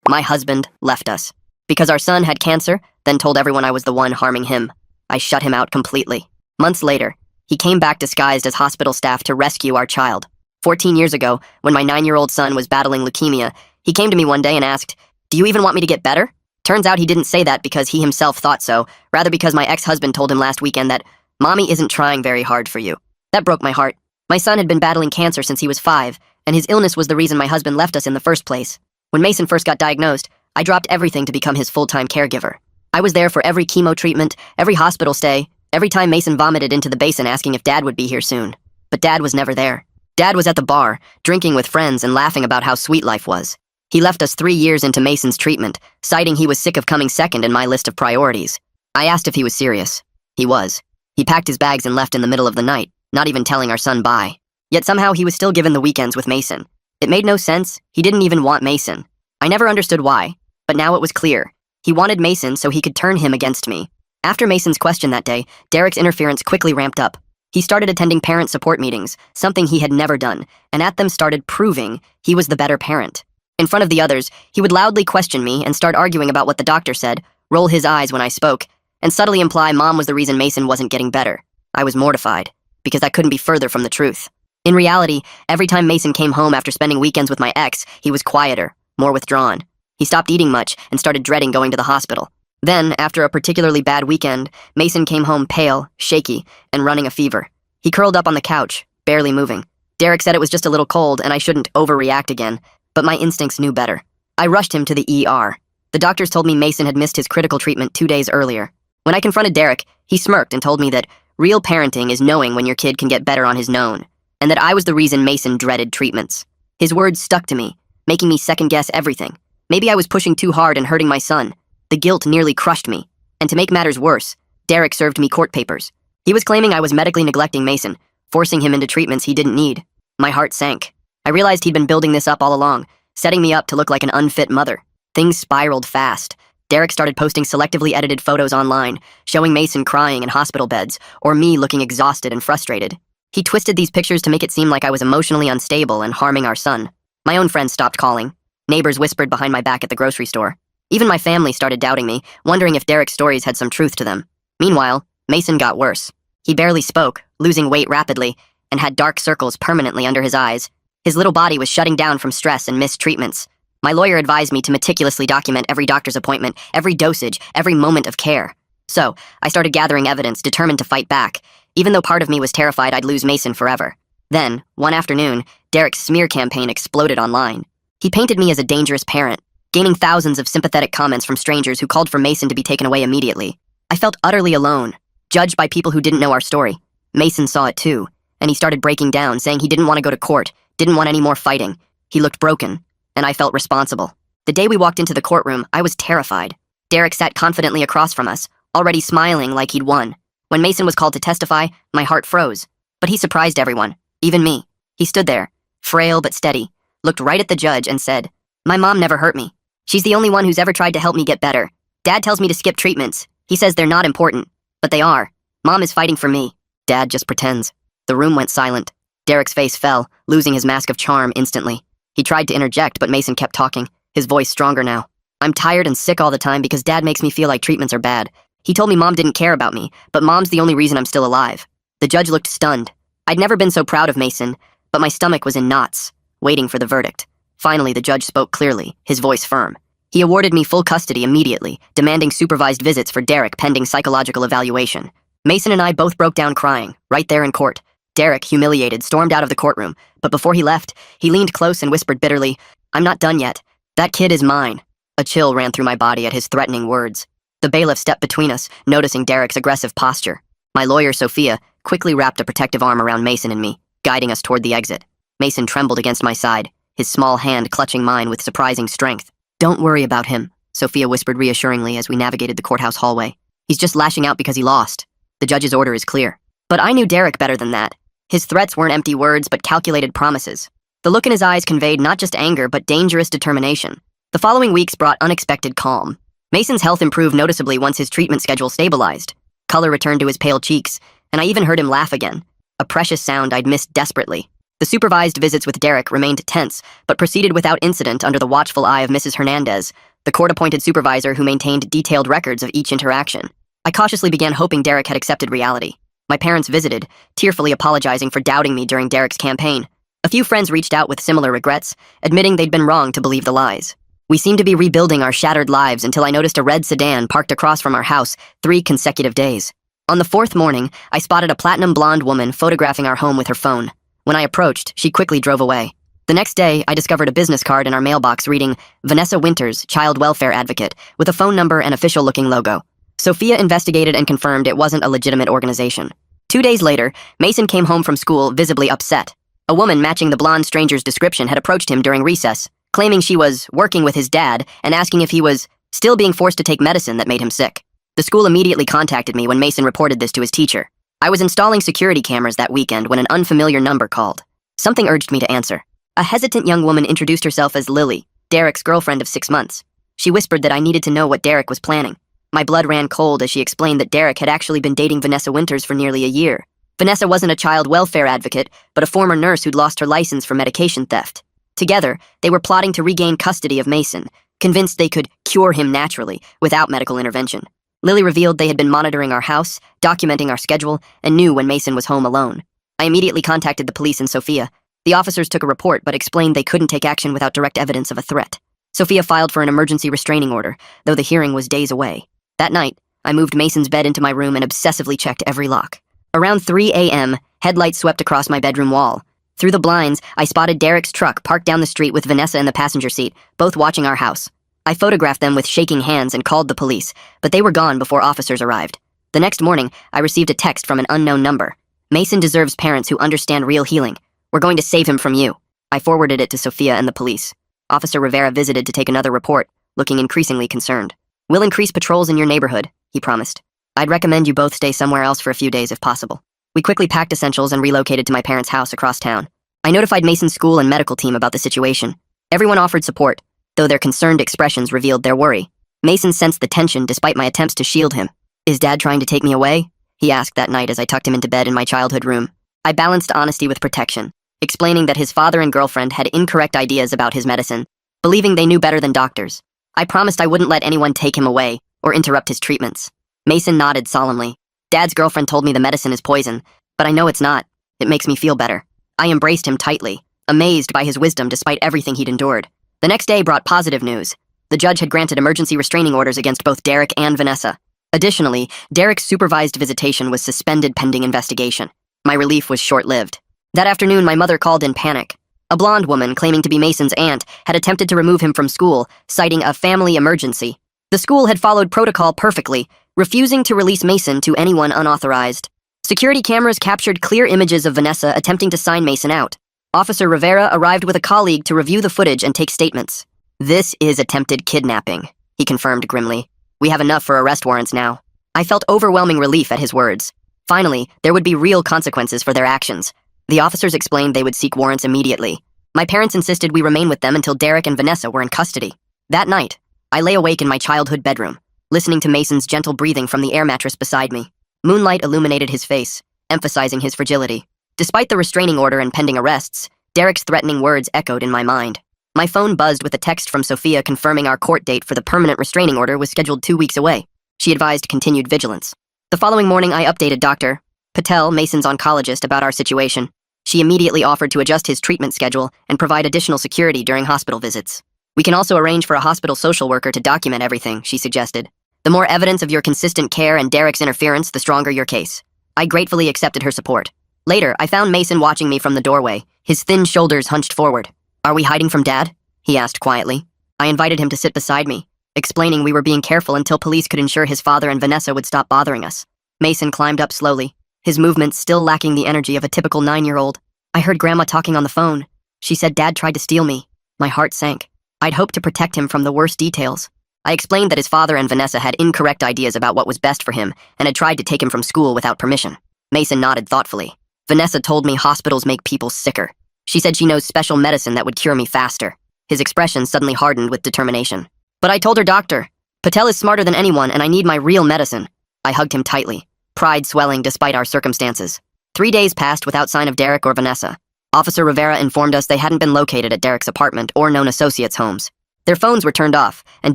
My husband left us. Because our son had cancer, then told everyone I was the one harming him. I shut him out completely. Months later, he came back disguised as hospital staff to rescue our child. 14 years ago, when my 9-year-old son was battling leukemia, he came to me one day and asked, "Do you even want me to get better?" Turns out he didn't say that because he himself thought so, rather because my ex-husband told him last weekend that, "Mommy isn't trying very hard for you." That broke my heart. My son had been battling cancer since he was 5, and his illness was the reason my husband left us in the first place. When Mason first got diagnosed, I dropped everything to become his full-time caregiver. I was there for every chemo treatment, every hospital stay, every time Mason vomited into the basin asking if Dad would be here soon. But Dad was never there. Dad was at the bar, drinking with friends and laughing about how sweet life was. He left us 3 years into Mason's treatment, citing he was sick of coming second in my list of priorities. I asked if he was serious. He was. He packed his bags and left in the middle of the night, not even telling our son bye. Yet somehow he was still given the weekends with Mason. It made no sense. He didn't even want Mason. I never understood why, but now it was clear. He wanted Mason so he could turn him against me. After Mason's question that day, Derek's interference quickly ramped up. He started attending parent support meetings, something he had never done, and at them started proving he was the better parent. In front of the others, he would loudly question me and start arguing about what the doctor said, roll his eyes when I spoke, and subtly imply Mom was the reason Mason wasn't getting better. I was mortified, because that couldn't be further from the truth. In reality, every time Mason came home after spending weekends with my ex, he was quieter, more withdrawn. He stopped eating much and started dreading going to the hospital. Then, after a particularly bad weekend, Mason came home pale, shaky, and running a fever. He curled up on the couch, barely moving. Derek said it was just a little cold and I shouldn't overreact again, but my instincts knew better. I rushed him to the ER. The doctors told me Mason had missed his critical treatment 2 days earlier. When I confronted Derek, he smirked and told me that real parenting is knowing when your kid can get better on his own, and that I was the reason Mason dreaded treatments. His words stuck to me, making me second-guess everything. Maybe I was pushing too hard and hurting my son. The guilt nearly crushed me. And to make matters worse, Derek served me court papers. He was claiming I was medically neglecting Mason, forcing him into treatments he didn't need. My heart sank. I realized he'd been building this up all along, setting me up to look like an unfit mother. Things spiraled fast. Derek started posting selectively edited photos online, showing Mason crying in hospital beds, or me looking exhausted and frustrated. He twisted these pictures to make it seem like I was emotionally unstable and harming our son. My own friends stopped calling. Neighbors whispered behind my back at the grocery store. Even my family started doubting me, wondering if Derek's stories had some truth to them. Meanwhile, Mason got worse. He barely spoke, losing weight rapidly, and had dark circles permanently under his eyes. His little body was shutting down from stress and missed treatments. My lawyer advised me to meticulously document every doctor's appointment, every dosage, every moment of care. So, I started gathering evidence, determined to fight back, even though part of me was terrified I'd lose Mason forever. Then, one afternoon, Derek's smear campaign exploded online. He painted me as a dangerous parent, gaining thousands of sympathetic comments from strangers who called for Mason to be taken away immediately. I felt utterly alone, judged by people who didn't know our story. Mason saw it too, and he started breaking down, saying he didn't want to go to court, didn't want any more fighting. He looked broken, and I felt responsible. The day we walked into the courtroom, I was terrified. Derek sat confidently across from us, already smiling like he'd won. When Mason was called to testify, my heart froze. But he surprised everyone, even me. He stood there, frail but steady, looked right at the judge and said, "My mom never hurt me. She's the only one who's ever tried to help me get better. Dad tells me to skip treatments. He says they're not important, but they are. Mom is fighting for me. Dad just pretends." The room went silent. Derek's face fell, losing his mask of charm instantly. He tried to interject, but Mason kept talking, his voice stronger now. "I'm tired and sick all the time because Dad makes me feel like treatments are bad. He told me Mom didn't care about me, but Mom's the only reason I'm still alive." The judge looked stunned. I'd never been so proud of Mason, but my stomach was in knots, waiting for the verdict. Finally, the judge spoke clearly, his voice firm. He awarded me full custody immediately, demanding supervised visits for Derek pending psychological evaluation. Mason and I both broke down crying, right there in court. Derek, humiliated, stormed out of the courtroom, but before he left, he leaned close and whispered bitterly, "I'm not done yet. That kid is mine." A chill ran through my body at his threatening words. The bailiff stepped between us, noticing Derek's aggressive posture. My lawyer, Sophia, quickly wrapped a protective arm around Mason and me, guiding us toward the exit. Mason trembled against my side, his small hand clutching mine with surprising strength. "Don't worry about him," Sophia whispered reassuringly as we navigated the courthouse hallway. "He's just lashing out because he lost. The judge's order is clear." But I knew Derek better than that. His threats weren't empty words, but calculated promises. The look in his eyes conveyed not just anger, but dangerous determination. The following weeks brought unexpected calm. Mason's health improved noticeably once his treatment schedule stabilized. Color returned to his pale cheeks, and I even heard him laugh again, a precious sound I'd missed desperately. The supervised visits with Derek remained tense, but proceeded without incident under the watchful eye of Mrs. Hernandez, the court-appointed supervisor who maintained detailed records of each interaction. I cautiously began hoping Derek had accepted reality. My parents visited, tearfully apologizing for doubting me during Derek's campaign. A few friends reached out with similar regrets, admitting they'd been wrong to believe the lies. We seemed to be rebuilding our shattered lives until I noticed a red sedan parked across from our house 3 consecutive days. On the 4th morning, I spotted a platinum blonde woman photographing our home with her phone. When I approached, she quickly drove away. The next day, I discovered a business card in our mailbox reading, Vanessa Winters, Child Welfare Advocate, with a phone number and official-looking logo. Sophia investigated and confirmed it wasn't a legitimate organization. 2 days later, Mason came home from school visibly upset. A woman matching the blonde stranger's description had approached him during recess, claiming she was working with his dad and asking if he was still being forced to take medicine that made him sick. The school immediately contacted me when Mason reported this to his teacher. I was installing security cameras that weekend when an unfamiliar number called. Something urged me to answer. A hesitant young woman introduced herself as Lily, Derek's girlfriend of 6 months. She whispered that I needed to know what Derek was planning. My blood ran cold as she explained that Derek had actually been dating Vanessa Winters for nearly a year. Vanessa wasn't a child welfare advocate, but a former nurse who'd lost her license for medication theft. Together, they were plotting to regain custody of Mason, convinced they could cure him naturally, without medical intervention. Lily revealed they had been monitoring our house, documenting our schedule, and knew when Mason was home alone. I immediately contacted the police in Sophia. The officers took a report but explained they couldn't take action without direct evidence of a threat. Sophia filed for an emergency restraining order, though the hearing was days away. That night, I moved Mason's bed into my room and obsessively checked every lock. Around 3 a.m., headlights swept across my bedroom wall. Through the blinds, I spotted Derek's truck parked down the street with Vanessa in the passenger seat, both watching our house. I photographed them with shaking hands and called the police, but they were gone before officers arrived. The next morning, I received a text from an unknown number. Mason deserves parents who understand real healing. We're going to save him from you. I forwarded it to Sophia and the police. Officer Rivera visited to take another report, looking increasingly concerned. We'll increase patrols in your neighborhood, he promised. I'd recommend you both stay somewhere else for a few days if possible. We quickly packed essentials and relocated to my parents' house across town. I notified Mason's school and medical team about the situation. Everyone offered support, though their concerned expressions revealed their worry. Mason sensed the tension despite my attempts to shield him. Is Dad trying to take me away? He asked that night as I tucked him into bed in my childhood room. I balanced honesty with protection, explaining that his father and girlfriend had incorrect ideas about his medicine, believing they knew better than doctors. I promised I wouldn't let anyone take him away or interrupt his treatments. Mason nodded solemnly. Dad's girlfriend told me the medicine is poison, but I know it's not. It makes me feel better. I embraced him tightly, amazed by his wisdom despite everything he'd endured. The next day brought positive news. The judge had granted emergency restraining orders against both Derek and Vanessa. Additionally, Derek's supervised visitation was suspended pending investigation. My relief was short-lived. That afternoon, my mother called in panic. A blonde woman, claiming to be Mason's aunt, had attempted to remove him from school, citing a family emergency. The school had followed protocol perfectly, refusing to release Mason to anyone unauthorized. Security cameras captured clear images of Vanessa attempting to sign Mason out. Officer Rivera arrived with a colleague to review the footage and take statements. This is attempted kidnapping, he confirmed grimly. We have enough for arrest warrants now. I felt overwhelming relief at his words. Finally, there would be real consequences for their actions. The officers explained they would seek warrants immediately. My parents insisted we remain with them until Derek and Vanessa were in custody. That night, I lay awake in my childhood bedroom, listening to Mason's gentle breathing from the air mattress beside me. Moonlight illuminated his face, emphasizing his fragility. Despite the restraining order and pending arrests, Derek's threatening words echoed in my mind. My phone buzzed with a text from Sophia confirming our court date for the permanent restraining order was scheduled 2 weeks away. She advised continued vigilance. The following morning, I updated Dr. Patel, Mason's oncologist, about our situation. She immediately offered to adjust his treatment schedule and provide additional security during hospital visits. We can also arrange for a hospital social worker to document everything, she suggested. The more evidence of your consistent care and Derek's interference, the stronger your case. I gratefully accepted her support. Later, I found Mason watching me from the doorway, his thin shoulders hunched forward. Are we hiding from Dad? He asked quietly. I invited him to sit beside me, explaining we were being careful until police could ensure his father and Vanessa would stop bothering us. Mason climbed up slowly, his movements still lacking the energy of a typical 9-year-old. I heard Grandma talking on the phone. She said Dad tried to steal me. My heart sank. I'd hoped to protect him from the worst details. I explained that his father and Vanessa had incorrect ideas about what was best for him and had tried to take him from school without permission. Mason nodded thoughtfully. Vanessa told me hospitals make people sicker. She said she knows special medicine that would cure me faster. His expression suddenly hardened with determination. But I told her, Doctor, Patel is smarter than anyone and I need my real medicine. I hugged him tightly, pride swelling despite our circumstances. 3 days passed without sign of Derek or Vanessa. Officer Rivera informed us they hadn't been located at Derek's apartment or known associates' homes. Their phones were turned off, and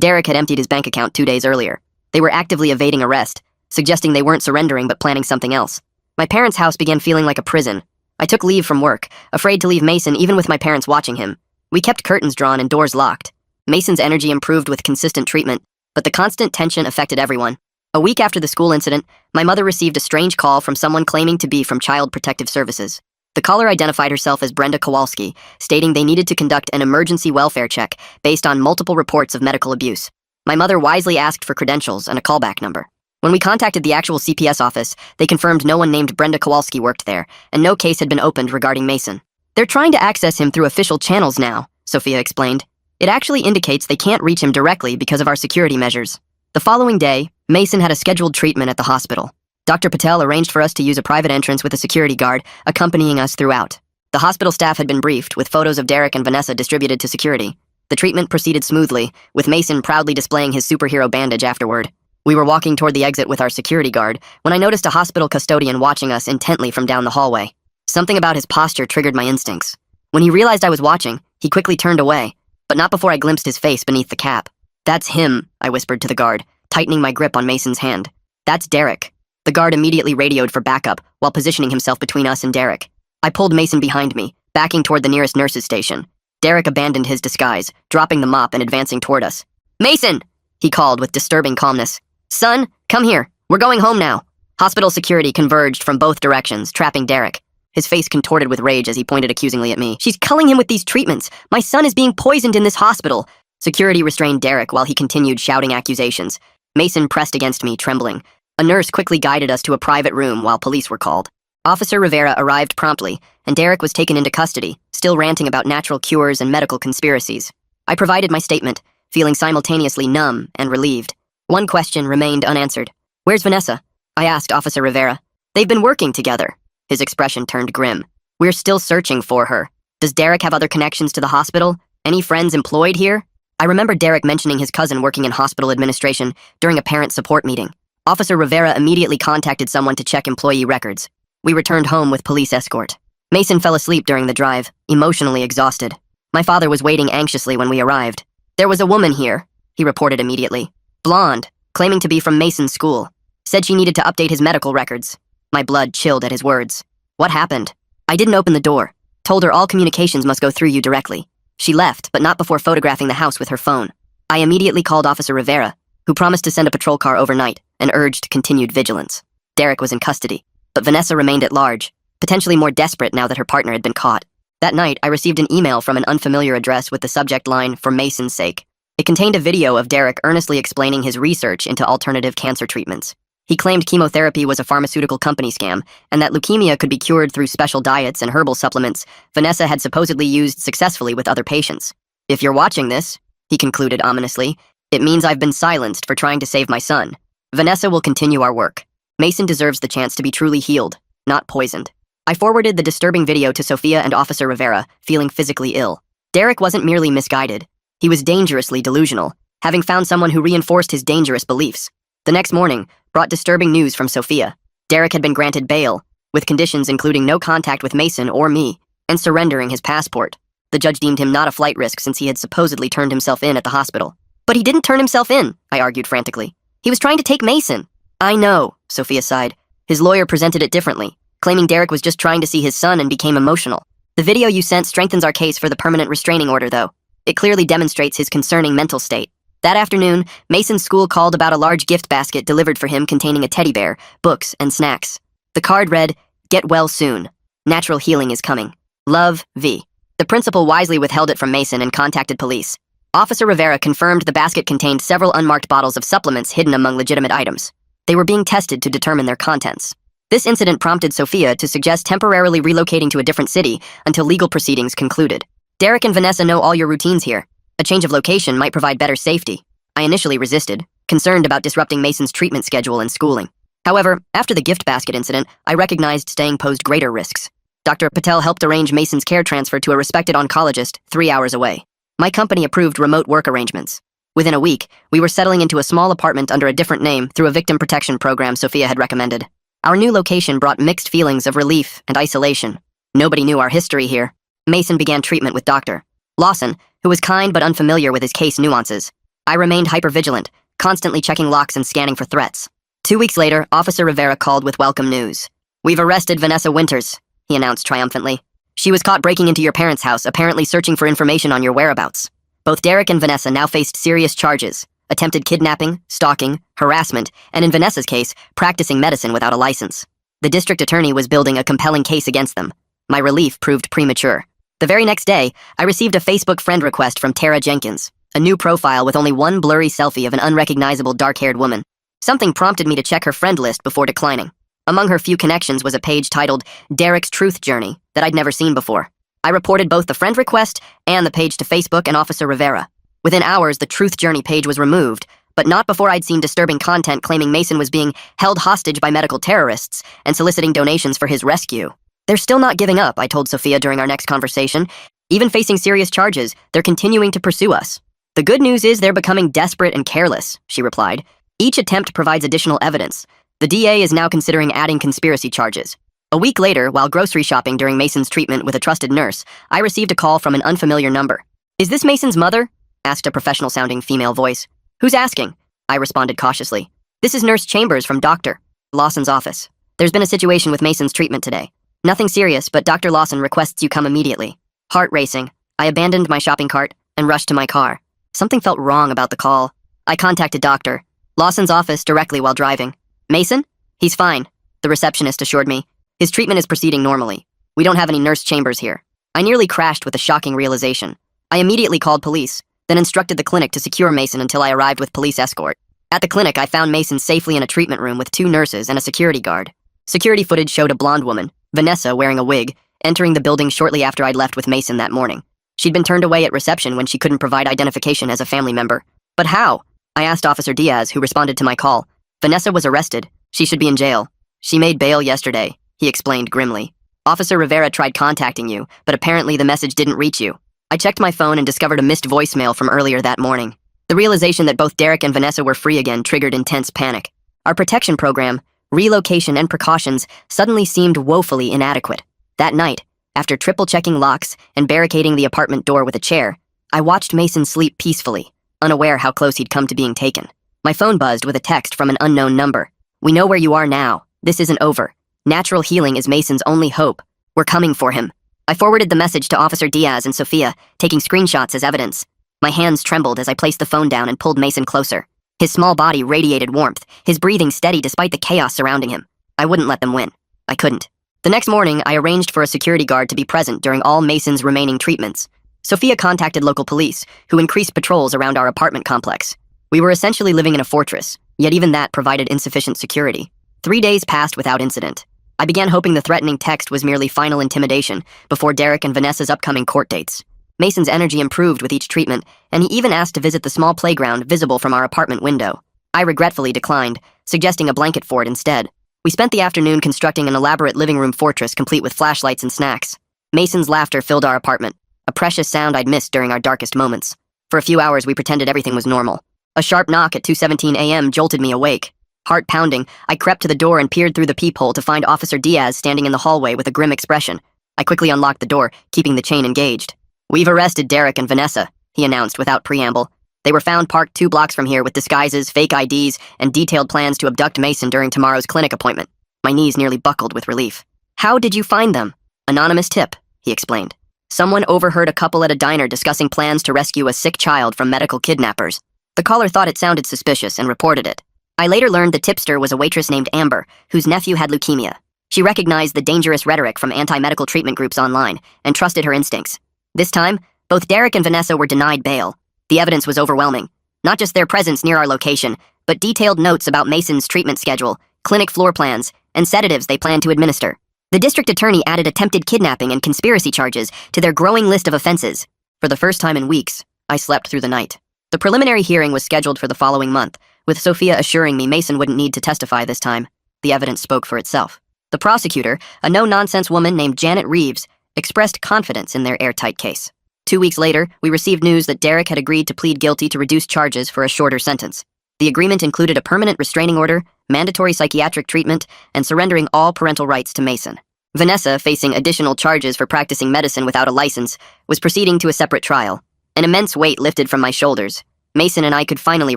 Derek had emptied his bank account 2 days earlier. They were actively evading arrest, suggesting they weren't surrendering but planning something else. My parents' house began feeling like a prison. I took leave from work, afraid to leave Mason even with my parents watching him. We kept curtains drawn and doors locked. Mason's energy improved with consistent treatment, but the constant tension affected everyone. A week after the school incident, my mother received a strange call from someone claiming to be from Child Protective Services. The caller identified herself as Brenda Kowalski, stating they needed to conduct an emergency welfare check based on multiple reports of medical abuse. My mother wisely asked for credentials and a callback number. When we contacted the actual CPS office, they confirmed no one named Brenda Kowalski worked there, and no case had been opened regarding Mason. They're trying to access him through official channels now, Sophia explained. It actually indicates they can't reach him directly because of our security measures. The following day, Mason had a scheduled treatment at the hospital. Dr. Patel arranged for us to use a private entrance with a security guard accompanying us throughout. The hospital staff had been briefed, with photos of Derek and Vanessa distributed to security. The treatment proceeded smoothly, with Mason proudly displaying his superhero bandage afterward. We were walking toward the exit with our security guard when I noticed a hospital custodian watching us intently from down the hallway. Something about his posture triggered my instincts. When he realized I was watching, he quickly turned away, but not before I glimpsed his face beneath the cap. "That's him," I whispered to the guard, tightening my grip on Mason's hand. "That's Derek." The guard immediately radioed for backup while positioning himself between us and Derek. I pulled Mason behind me, backing toward the nearest nurse's station. Derek abandoned his disguise, dropping the mop and advancing toward us. "Mason!" he called with disturbing calmness. "Son, come here. We're going home now." Hospital security converged from both directions, trapping Derek. His face contorted with rage as he pointed accusingly at me. "She's culling him with these treatments. My son is being poisoned in this hospital." Security restrained Derek while he continued shouting accusations. Mason pressed against me, trembling. A nurse quickly guided us to a private room while police were called. Officer Rivera arrived promptly, and Derek was taken into custody, still ranting about natural cures and medical conspiracies. I provided my statement, feeling simultaneously numb and relieved. One question remained unanswered. "Where's Vanessa?" I asked Officer Rivera. "They've been working together." His expression turned grim. "We're still searching for her. Does Derek have other connections to the hospital? Any friends employed here?" I remember Derek mentioning his cousin working in hospital administration during a parent support meeting. Officer Rivera immediately contacted someone to check employee records. We returned home with police escort. Mason fell asleep during the drive, emotionally exhausted. My father was waiting anxiously when we arrived. "There was a woman here," he reported immediately. "Blonde, claiming to be from Mason's school. Said she needed to update his medical records." My blood chilled at his words. "What happened?" "I didn't open the door. Told her all communications must go through you directly. She left, but not before photographing the house with her phone. I immediately called Officer Rivera, who promised to send a patrol car overnight and urged continued vigilance. Derek was in custody, but Vanessa remained at large, potentially more desperate now that her partner had been caught. That night, I received an email from an unfamiliar address with the subject line, "For Mason's sake." It contained a video of Derek earnestly explaining his research into alternative cancer treatments. He claimed chemotherapy was a pharmaceutical company scam, and that leukemia could be cured through special diets and herbal supplements Vanessa had supposedly used successfully with other patients. "If you're watching this," he concluded ominously, "it means I've been silenced for trying to save my son. Vanessa will continue our work. Mason deserves the chance to be truly healed, not poisoned." I forwarded the disturbing video to Sophia and Officer Rivera, feeling physically ill. Derek wasn't merely misguided. He was dangerously delusional, having found someone who reinforced his dangerous beliefs. The next morning brought disturbing news from Sophia. Derek had been granted bail, with conditions including no contact with Mason or me, and surrendering his passport. The judge deemed him not a flight risk since he had supposedly turned himself in at the hospital. "But he didn't turn himself in," I argued frantically. "He was trying to take Mason." "I know," Sophia sighed. His lawyer presented it differently, claiming Derek was just trying to see his son and became emotional. "The video you sent strengthens our case for the permanent restraining order, though. It clearly demonstrates his concerning mental state." That afternoon, Mason's school called about a large gift basket delivered for him containing a teddy bear, books, and snacks. The card read, "Get well soon. Natural healing is coming. Love, V." The principal wisely withheld it from Mason and contacted police. Officer Rivera confirmed the basket contained several unmarked bottles of supplements hidden among legitimate items. They were being tested to determine their contents. This incident prompted Sophia to suggest temporarily relocating to a different city until legal proceedings concluded. "Derek and Vanessa know all your routines here. A change of location might provide better safety." I initially resisted, concerned about disrupting Mason's treatment schedule and schooling. However, after the gift basket incident, I recognized staying posed greater risks. Dr. Patel helped arrange Mason's care transfer to a respected oncologist 3 hours away. My company approved remote work arrangements. Within a week, we were settling into a small apartment under a different name through a victim protection program Sophia had recommended. Our new location brought mixed feelings of relief and isolation. Nobody knew our history here. Mason began treatment with Dr. Lawson, who was kind but unfamiliar with his case nuances. I remained hypervigilant, constantly checking locks and scanning for threats. 2 weeks later, Officer Rivera called with welcome news. "We've arrested Vanessa Winters," he announced triumphantly. "She was caught breaking into your parents' house, apparently searching for information on your whereabouts." Both Derek and Vanessa now faced serious charges: attempted kidnapping, stalking, harassment, and in Vanessa's case, practicing medicine without a license. The district attorney was building a compelling case against them. My relief proved premature. The very next day, I received a Facebook friend request from Tara Jenkins, a new profile with only one blurry selfie of an unrecognizable dark-haired woman. Something prompted me to check her friend list before declining. Among her few connections was a page titled Derek's Truth Journey that I'd never seen before. I reported both the friend request and the page to Facebook and Officer Rivera. Within hours, the Truth Journey page was removed, but not before I'd seen disturbing content claiming Mason was being held hostage by medical terrorists and soliciting donations for his rescue. "They're still not giving up," I told Sophia during our next conversation. "Even facing serious charges, they're continuing to pursue us." "The good news is they're becoming desperate and careless," she replied. "Each attempt provides additional evidence. The DA is now considering adding conspiracy charges." A week later, while grocery shopping during Mason's treatment with a trusted nurse, I received a call from an unfamiliar number. "Is this Mason's mother?" asked a professional-sounding female voice. "Who's asking?" I responded cautiously. "This is Nurse Chambers from Dr. Lawson's office. There's been a situation with Mason's treatment today. Nothing serious, but Dr. Lawson requests you come immediately." Heart racing, I abandoned my shopping cart and rushed to my car. Something felt wrong about the call. I contacted Dr. Lawson's office directly while driving. "Mason? He's fine," the receptionist assured me. "His treatment is proceeding normally. We don't have any Nurse Chambers here." I nearly crashed with a shocking realization. I immediately called police, then instructed the clinic to secure Mason until I arrived with police escort. At the clinic, I found Mason safely in a treatment room with 2 nurses and a security guard. Security footage showed a blonde woman, Vanessa, wearing a wig, entering the building shortly after I'd left with Mason that morning. She'd been turned away at reception when she couldn't provide identification as a family member. "But how?" I asked Officer Diaz, who responded to my call. "Vanessa was arrested. She should be in jail. She made bail yesterday," he explained grimly. "Officer Rivera tried contacting you, but apparently the message didn't reach you." I checked my phone and discovered a missed voicemail from earlier that morning. The realization that both Derek and Vanessa were free again triggered intense panic. Our protection program, relocation, and precautions suddenly seemed woefully inadequate. That night, after triple-checking locks and barricading the apartment door with a chair, I watched Mason sleep peacefully, unaware how close he'd come to being taken. My phone buzzed with a text from an unknown number. "We know where you are now. This isn't over. Natural healing is Mason's only hope. We're coming for him." I forwarded the message to Officer Diaz and Sophia, taking screenshots as evidence. My hands trembled as I placed the phone down and pulled Mason closer. His small body radiated warmth, his breathing steady despite the chaos surrounding him. I wouldn't let them win. I couldn't. The next morning, I arranged for a security guard to be present during all Mason's remaining treatments. Sophia contacted local police, who increased patrols around our apartment complex. We were essentially living in a fortress, yet even that provided insufficient security. 3 days passed without incident. I began hoping the threatening text was merely final intimidation before Derek and Vanessa's upcoming court dates. Mason's energy improved with each treatment, and he even asked to visit the small playground visible from our apartment window. I regretfully declined, suggesting a blanket fort instead. We spent the afternoon constructing an elaborate living room fortress complete with flashlights and snacks. Mason's laughter filled our apartment, a precious sound I'd missed during our darkest moments. For a few hours, we pretended everything was normal. A sharp knock at 2:17 a.m. jolted me awake. Heart pounding, I crept to the door and peered through the peephole to find Officer Diaz standing in the hallway with a grim expression. I quickly unlocked the door, keeping the chain engaged. "We've arrested Derek and Vanessa," he announced without preamble. "They were found parked 2 blocks from here with disguises, fake IDs, and detailed plans to abduct Mason during tomorrow's clinic appointment." My knees nearly buckled with relief. "How did you find them?" "Anonymous tip," he explained. "Someone overheard a couple at a diner discussing plans to rescue a sick child from medical kidnappers. The caller thought it sounded suspicious and reported it. I later learned the tipster was a waitress named Amber, whose nephew had leukemia. She recognized the dangerous rhetoric from anti-medical treatment groups online and trusted her instincts. This time, both Derek and Vanessa were denied bail. The evidence was overwhelming. Not just their presence near our location, but detailed notes about Mason's treatment schedule, clinic floor plans, and sedatives they planned to administer. The district attorney added attempted kidnapping and conspiracy charges to their growing list of offenses. For the first time in weeks, I slept through the night. The preliminary hearing was scheduled for the following month, with Sophia assuring me Mason wouldn't need to testify this time. The evidence spoke for itself. The prosecutor, a no-nonsense woman named Janet Reeves, expressed confidence in their airtight case. 2 weeks later, we received news that Derek had agreed to plead guilty to reduce charges for a shorter sentence. The agreement included a permanent restraining order, mandatory psychiatric treatment, and surrendering all parental rights to Mason. Vanessa, facing additional charges for practicing medicine without a license, was proceeding to a separate trial. An immense weight lifted from my shoulders. Mason and I could finally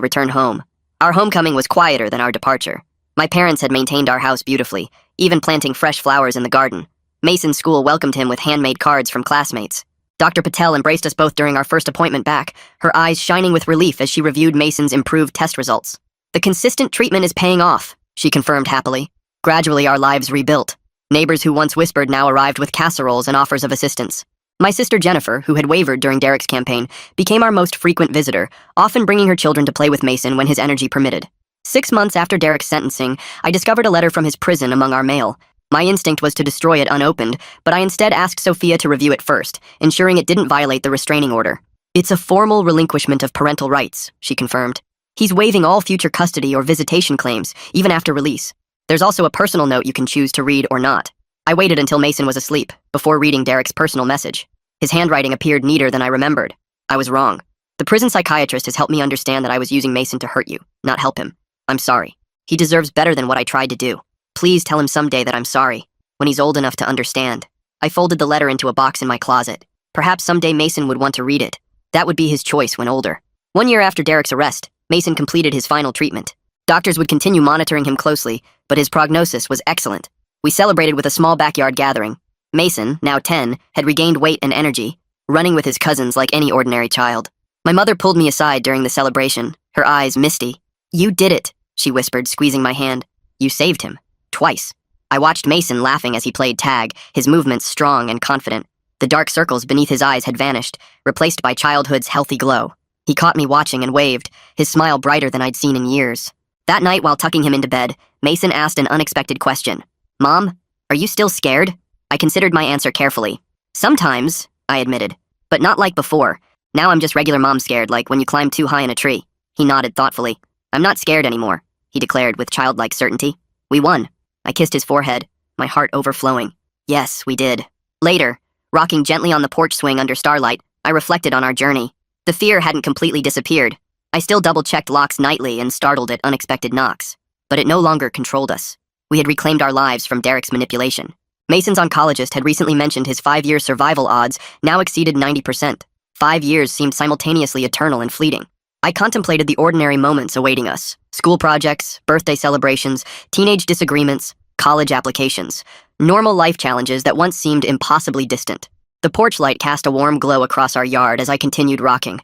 return home. Our homecoming was quieter than our departure. My parents had maintained our house beautifully, even planting fresh flowers in the garden. Mason's school welcomed him with handmade cards from classmates. Dr. Patel embraced us both during our first appointment back, her eyes shining with relief as she reviewed Mason's improved test results. "The consistent treatment is paying off," she confirmed happily. Gradually, our lives rebuilt. Neighbors who once whispered now arrived with casseroles and offers of assistance. My sister Jennifer, who had wavered during Derek's campaign, became our most frequent visitor, often bringing her children to play with Mason when his energy permitted. 6 months after Derek's sentencing, I discovered a letter from his prison among our mail. My instinct was to destroy it unopened, but I instead asked Sophia to review it first, ensuring it didn't violate the restraining order. "It's a formal relinquishment of parental rights," she confirmed. "He's waiving all future custody or visitation claims, even after release. There's also a personal note you can choose to read or not." I waited until Mason was asleep, before reading Derek's personal message. His handwriting appeared neater than I remembered. I was wrong. "The prison psychiatrist has helped me understand that I was using Mason to hurt you, not help him. I'm sorry. He deserves better than what I tried to do. Please tell him someday that I'm sorry, when he's old enough to understand." I folded the letter into a box in my closet. Perhaps someday Mason would want to read it. That would be his choice when older. 1 year after Derek's arrest, Mason completed his final treatment. Doctors would continue monitoring him closely, but his prognosis was excellent. We celebrated with a small backyard gathering. Mason, now 10, had regained weight and energy, running with his cousins like any ordinary child. My mother pulled me aside during the celebration, her eyes misty. "You did it," she whispered, squeezing my hand. "You saved him. Twice." I watched Mason laughing as he played tag, his movements strong and confident. The dark circles beneath his eyes had vanished, replaced by childhood's healthy glow. He caught me watching and waved, his smile brighter than I'd seen in years. That night, while tucking him into bed, Mason asked an unexpected question. "Mom, are you still scared?" I considered my answer carefully. "Sometimes," I admitted, "but not like before. Now I'm just regular mom scared, like when you climb too high in a tree." He nodded thoughtfully. "I'm not scared anymore," he declared with childlike certainty. "We won." I kissed his forehead, my heart overflowing. Yes, we did. Later, rocking gently on the porch swing under starlight, I reflected on our journey. The fear hadn't completely disappeared. I still double-checked locks nightly and startled at unexpected knocks. But it no longer controlled us. We had reclaimed our lives from Derek's manipulation. Mason's oncologist had recently mentioned his 5-year survival odds now exceeded 90%. 5 years seemed simultaneously eternal and fleeting. I contemplated the ordinary moments awaiting us. School projects, birthday celebrations, teenage disagreements, college applications. Normal life challenges that once seemed impossibly distant. The porch light cast a warm glow across our yard as I continued rocking.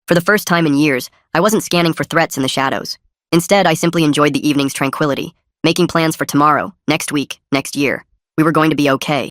For the first time in years, I wasn't scanning for threats in the shadows. Instead, I simply enjoyed the evening's tranquility, making plans for tomorrow, next week, next year. We were going to be okay.